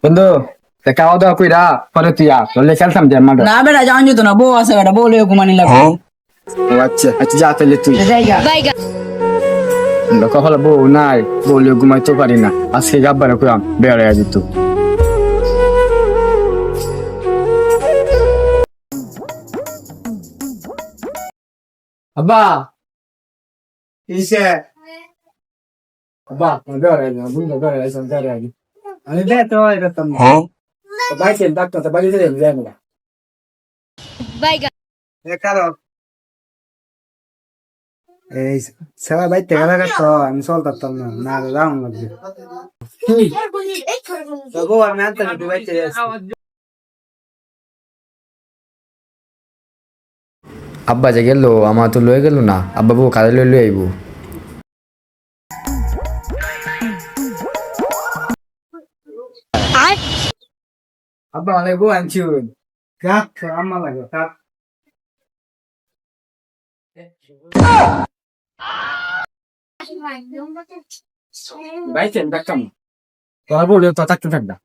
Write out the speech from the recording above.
বন্ধু খাওয়া দাওয়া কইরা পরে তুই বললে খেলতাম যে মাঠে। না বেটা যাওয়ান যেত না, বউ আছে বেটা, বউ লইয়া ঘুমানি লাগবে। ও আচ্ছা আচ্ছা, যা তাহলে তুই। জায়গা কখনো বউ নাই, বললে ঘুমাইতে পারি না, আজকে গাব্বারে কইলাম বেড়ে দিত। আব্বা ইসে আব্বা বেড়ে না, বুঝতে বেড়ে আইসন বেড়ে আগে আমি বেতো এরকম বাইকে ডাক্তার তো বাড়িতে যাই না। কারণ এই সবাই বাইতে গেলে তো আমি চলতাম না, না যাও লাগবে। তবু আমি আনতে বাইতে আব্বা যে গেল আমার তো লয়ে গেল না, আব্বা বউ কাজে লয়ে আইব। আব্বা মানে বউ আনছি কাক আম্মা লাগে কাক বাইতে ডাক্তার তোরা বলে তো থাকতে থাকবা